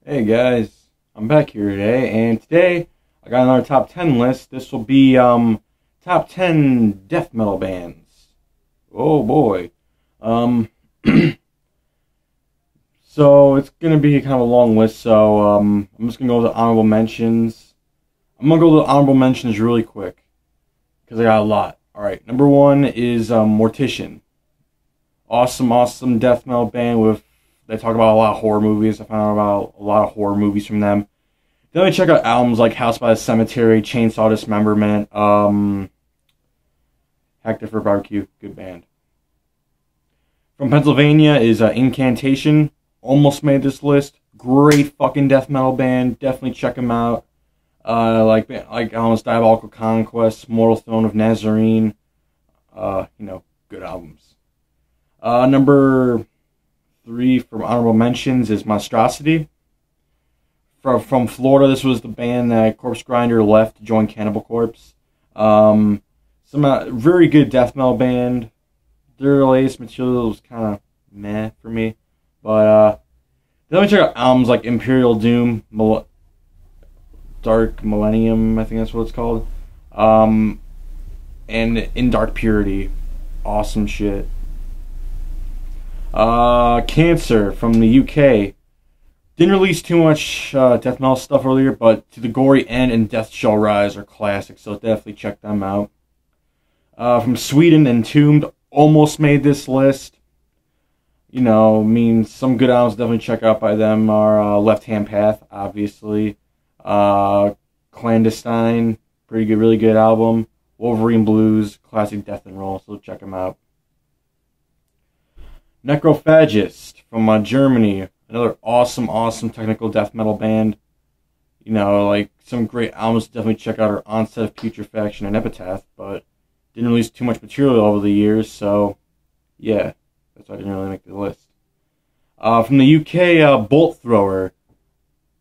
Hey guys, I'm back here today, and today I got another top 10 list. This will be top 10 death metal bands. Oh boy. Um so it's gonna be kind of a long list, so I'm just gonna go with the honorable mentions. I'm gonna go with the honorable mentions really quick, because I got a lot. Alright, number one is Mortician. Awesome death metal band with they talk about a lot of horror movies. I found out about a lot of horror movies from them. Definitely check out albums like House by the Cemetery, Chainsaw Dismemberment, Hector for Barbecue, good band. From Pennsylvania is Incantation. Almost made this list. Great fucking death metal band. Definitely check them out. Like almost Diabolical Conquest, Mortal Throne of Nazarene. Good albums. Number 3 from honorable mentions is Monstrosity. From Florida, this was the band that Corpse Grinder left to join Cannibal Corpse. Some very good death metal band. Their latest material was kind of meh for me, but definitely check out albums like Imperial Doom, Dark Millennium, I think that's what it's called, and In Dark Purity. Awesome shit. Cancer from the UK. Didn't release too much death metal stuff earlier, but To the Gory End and Death Shall Rise are classics, so definitely check them out. From Sweden, Entombed almost made this list. Some good albums definitely check out by them are Left Hand Path, obviously. Clandestine, pretty good, really good album. Wolverine Blues, classic death and roll, so check them out. Necrophagist from Germany, another awesome technical death metal band. Like some great albums. Definitely check out our Onset of Putrefaction and Epitaph, but didn't release too much material over the years, so yeah, that's why I didn't really make the list. From the UK, Bolt Thrower,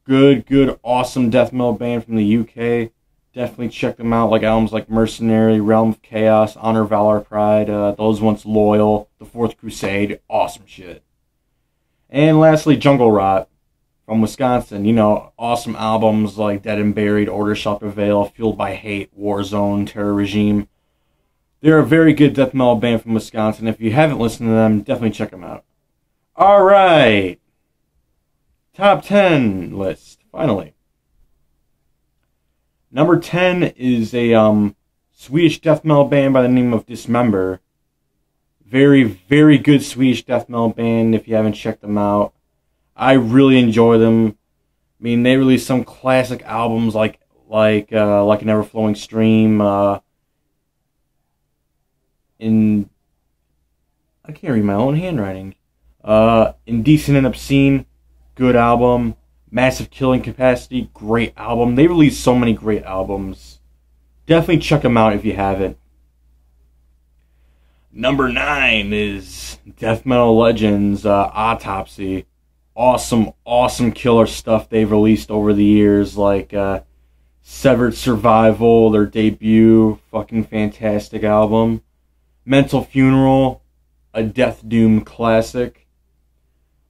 good, awesome death metal band from the UK. Definitely check them out, like albums like Mercenary, Realm of Chaos, Honor, Valor, Pride, Those Once Loyal, The Fourth Crusade, awesome shit. And lastly, Jungle Rot from Wisconsin. Awesome albums like Dead and Buried, Order Shall Prevail, Fueled by Hate, Warzone, Terror Regime. They're a very good death metal band from Wisconsin. If you haven't listened to them, definitely check them out. Alright, top 10 list, finally. Number 10 is a Swedish death metal band by the name of Dismember. Very good Swedish death metal band if you haven't checked them out. I really enjoy them. They released some classic albums like An Ever-Flowing Stream. I can't read my own handwriting. Indecent and Obscene, good album. Massive Killing Capacity, great album. They released so many great albums. Definitely check them out if you haven't. Number 9 is Death Metal Legends, Autopsy. Awesome killer stuff they've released over the years, like Severed Survival, their debut, fucking fantastic album. Mental Funeral, a Death Doom classic.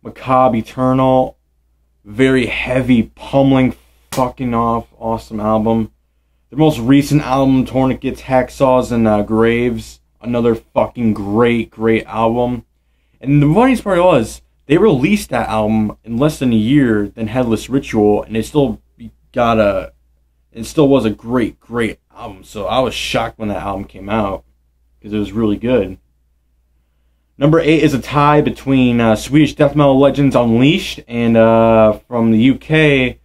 Macabre Eternal, very heavy, pummeling, fucking awesome album. Their most recent album, Tourniquets, Hacksaws, and Graves, another fucking great album. And the funniest part was, they released that album in less than a year than Headless Ritual, and it still was a great album. So I was shocked when that album came out, because it was really good. Number 8 is a tie between Swedish death metal legends Unleashed and from the UK,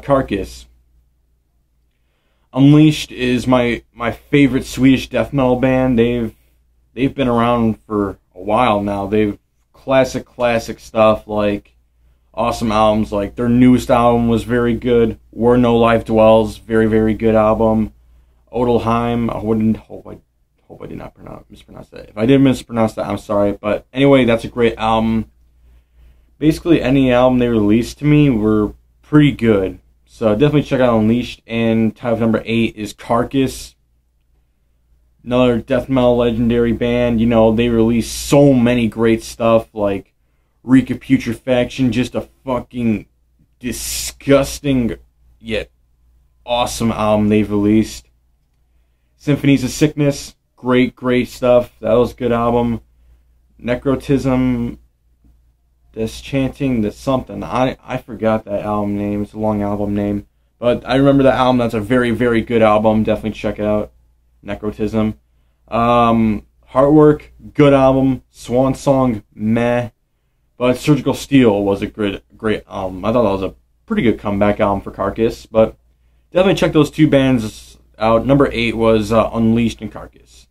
Carcass. Unleashed is my favorite Swedish death metal band. They've been around for a while now. They've classic stuff, like awesome albums. Like their newest album was very good. Where No Life Dwells, very good album. Odelheim, hope I did not mispronounce that. If I did mispronounce that, I'm sorry. But anyway, that's a great album. Basically, any album they released to me were pretty good. So definitely check out Unleashed. And type number 8 is Carcass. Another death metal legendary band. They released so many great stuff, like Reek of Putrefaction, just a fucking disgusting yet awesome album they've released. Symphonies of Sickness, great stuff. That was a good album. Necrotism, Dischanting, the something. I forgot that album name. It's a long album name. But I remember that album. That's a very good album. Definitely check it out. Necrotism. Heartwork, good album. Swan Song, meh. But Surgical Steel was a great album. I thought that was a pretty good comeback album for Carcass. But definitely check those two bands out. Number 8 was Unleashed and Carcass.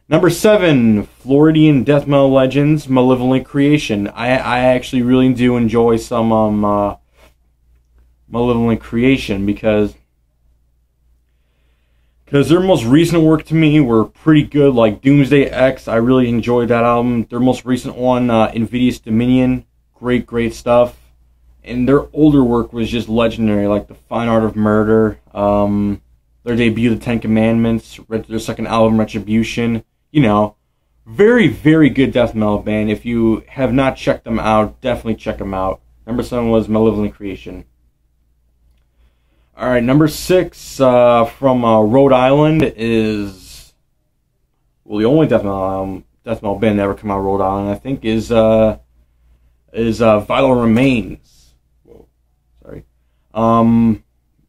Number 7, Floridian death metal legends, Malevolent Creation. I actually really do enjoy some Malevolent Creation because their most recent work to me were pretty good, like Doomsday X. I really enjoyed that album. Their most recent one, Invidious Dominion, great stuff. And their older work was just legendary, like The Fine Art of Murder, their debut, The Ten Commandments, their second album, Retribution. You know, very good death metal band. If you have not checked them out, definitely check them out. Number 7 was Malevolent Creation. Alright, number 6 from Rhode Island is, well, the only death metal band that ever come out of Rhode Island, I think, is Vital Remains. Whoa, sorry.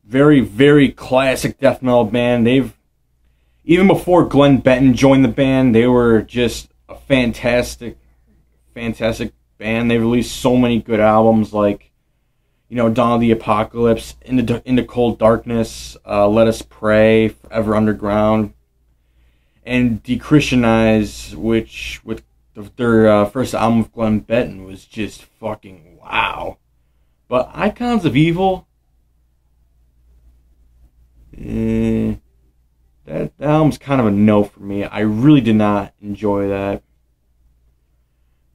Very classic death metal band. Even before Glenn Benton joined the band, they were just a fantastic band. They released so many good albums, like, you know, Dawn of the Apocalypse, Into Cold Darkness, Let Us Pray, Forever Underground, and Dechristianize, which with their first album with Glenn Benton was just fucking wow. But Icons of Evil, that album's kind of a no for me. I really did not enjoy that.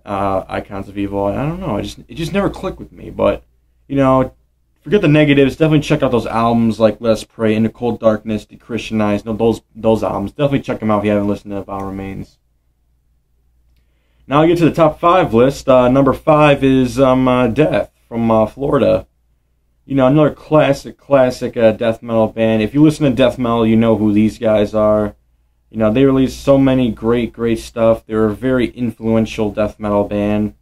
Icons of Evil. I don't know. It just never clicked with me. But, you know, forget the negatives. Definitely check out those albums like Let Us Pray, Into Cold Darkness, Dechristianize. No, those albums. Definitely check them out if you haven't listened to Vital Remains. Now I get to the top 5 list. Number 5 is Death from Florida. You know, another classic death metal band. If you listen to death metal, you know who these guys are. You know, they released so many great stuff. They're a very influential death metal band.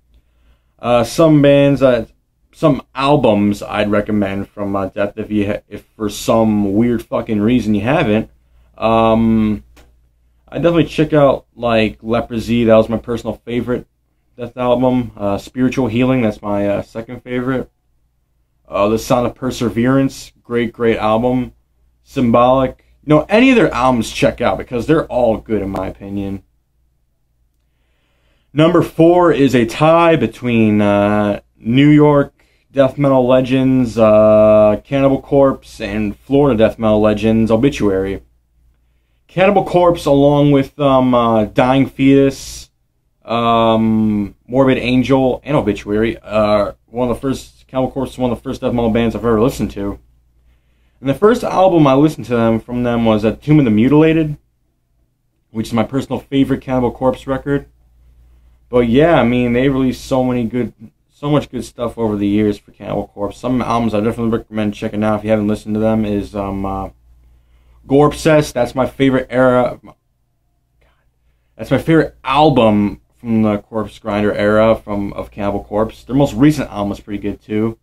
Some albums I'd recommend from Death if for some weird fucking reason you haven't. I definitely check out like Leprosy. That was my personal favorite death album. Spiritual Healing. That's my second favorite. The Sound of Perseverance, great album. Symbolic. You know, any of their albums check out because they're all good in my opinion. Number 4 is a tie between New York death metal legends, Cannibal Corpse, and Florida death metal legends, Obituary. Cannibal Corpse, along with Dying Fetus, Morbid Angel, and Obituary, Cannibal Corpse is one of the first death metal bands I've ever listened to. And the first album I listened to from them was Tomb of the Mutilated, which is my personal favorite Cannibal Corpse record. But yeah, I mean, they released so much good stuff over the years for Cannibal Corpse. Some albums I definitely recommend checking out if you haven't listened to them is Gorpsess. That's my favorite era. That's my favorite album from the Corpse Grinder era of Cannibal Corpse. Their most recent album was pretty good too.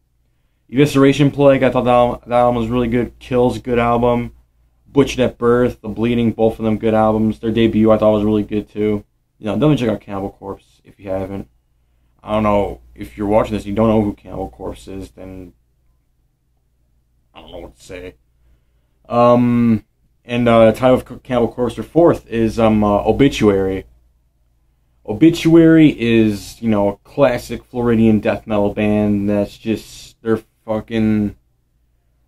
Evisceration Plague, I thought that album was really good. Kill's a good album. Butchered at Birth, The Bleeding, both of them good albums. Their debut I thought was really good too. You know, definitely check out Cannibal Corpse if you haven't. I don't know if you're watching this and you don't know who Cannibal Corpse is, then I don't know what to say. And the title of Cannibal Corpse, their fourth, is Obituary. Obituary is, you know, a classic Floridian death metal band that's just, they're fucking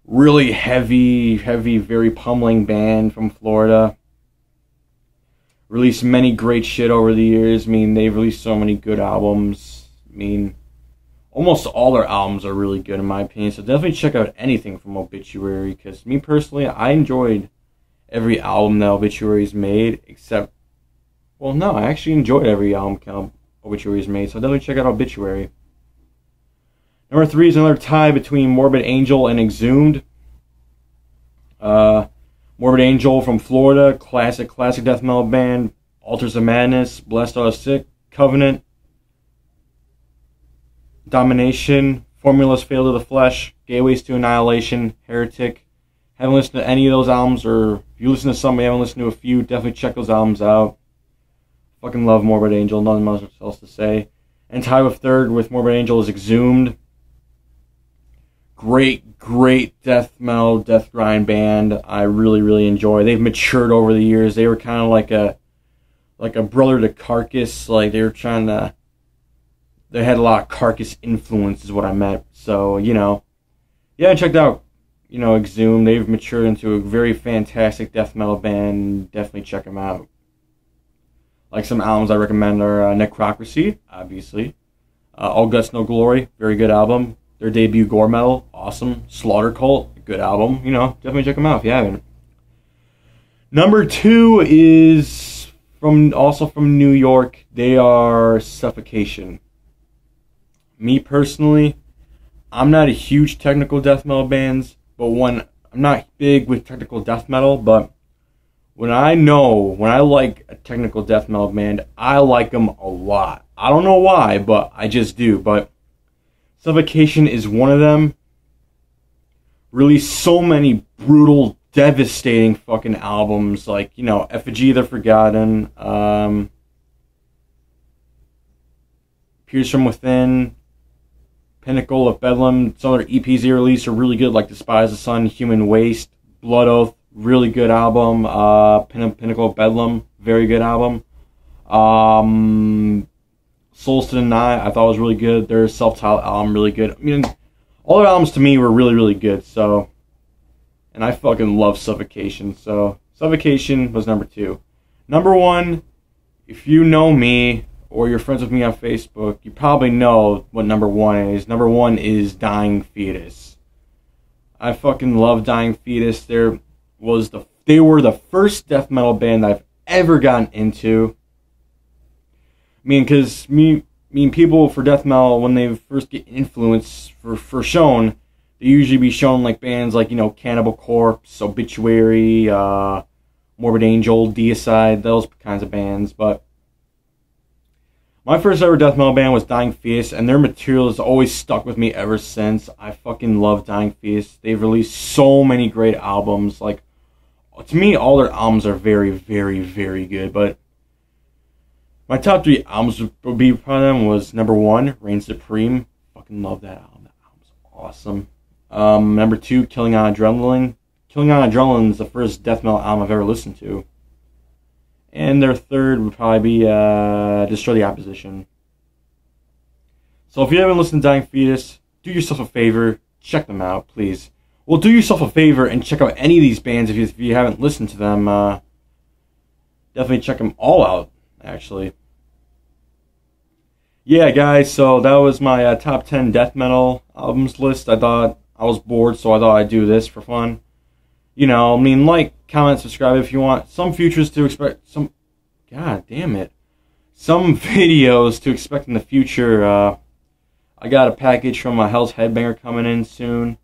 really heavy, very pummeling band from Florida. Released many great shit over the years. I mean, they've released so many good albums. I mean, almost all their albums are really good in my opinion, so definitely check out anything from Obituary, because me personally, I enjoyed every album that Obituary's made, except, well, no, I actually enjoyed every album Obituary's made, so definitely check out Obituary. Number 3 is another tie between Morbid Angel and Exhumed. Morbid Angel from Florida, classic death metal band. Altars of Madness, Blessed Are the Sick, Covenant, Domination, Formulas Fail to the Flesh, Gateways to Annihilation, Heretic. Haven't listened to any of those albums, or if you listen to some, you haven't listened to a few, definitely check those albums out. Fucking love Morbid Angel, nothing much else to say. And tied with third with Morbid Angel is Exhumed. Great death metal, death grind band. I really enjoy. They've matured over the years. They were kind of like a brother to Carcass. Like they were trying to. They had a lot of Carcass influence, is what I meant. So yeah, checked out Exhumed. They've matured into a very fantastic death metal band. Definitely check them out. Like some albums I recommend are Necrocracy, obviously. All Guts No Glory, very good album. Their debut gore metal, awesome. Slaughter Cult, good album. Definitely check them out if you haven't. Number 2 is also from New York. They are Suffocation. Me personally, I'm not a huge technical death metal bands, but I'm not big with technical death metal, but when I like a technical death metal band, I like them a lot. I don't know why, but I just do. But Suffocation is one of them. Released so many brutal, devastating fucking albums, like, Effigy of the Forgotten, Pierce from Within, Pinnacle of Bedlam. Some other EPs they released are really good, like Despise the Sun, Human Waste, Blood Oath, really good album. Pinnacle of Bedlam, very good album. Souls to Deny, I thought was really good. Their self-titled album, really good. I mean, all their albums to me were really good. So, and I fucking love Suffocation. So, Suffocation was number 2. Number 1, if you know me or you're friends with me on Facebook, you probably know what number 1 is. Number 1 is Dying Fetus. I fucking love Dying Fetus. They were the first death metal band I've ever gotten into. Because people for death metal, when they first get influenced for shown, they usually be shown like bands like, Cannibal Corpse, Obituary, Morbid Angel, Deicide, those kinds of bands. But my first ever death metal band was Dying Fetus, and their material has always stuck with me ever since. I fucking love Dying Fetus. They've released so many great albums. Like, to me, all their albums are very good, but my top 3 albums would be from them was number 1, Reign Supreme. Fucking love that album. That album's awesome. Number 2, Killing on Adrenaline. Killing on Adrenaline is the first death metal album I've ever listened to. And their third would probably be Destroy the Opposition. So if you haven't listened to Dying Fetus, do yourself a favor, check them out, please. Well, do yourself a favor and check out any of these bands if you haven't listened to them. Definitely check them all out, actually. Yeah, guys, so that was my top 10 death metal albums list. I thought I was bored, so I thought I'd do this for fun. Like, comment, subscribe if you want. Some futures to expect, some videos to expect in the future. I got a package from Hell's Headbanger coming in soon.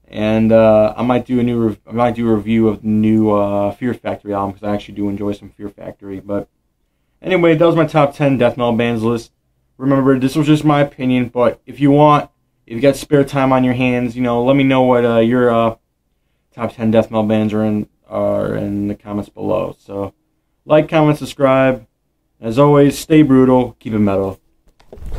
And I might do a review of the new Fear Factory album, because I actually do enjoy some Fear Factory. But anyway, that was my top 10 death metal bands list. Remember, this was just my opinion, but if you got spare time on your hands, let me know what your top 10 death metal bands are in the comments below. So, like, comment, subscribe. As always, stay brutal, keep it metal.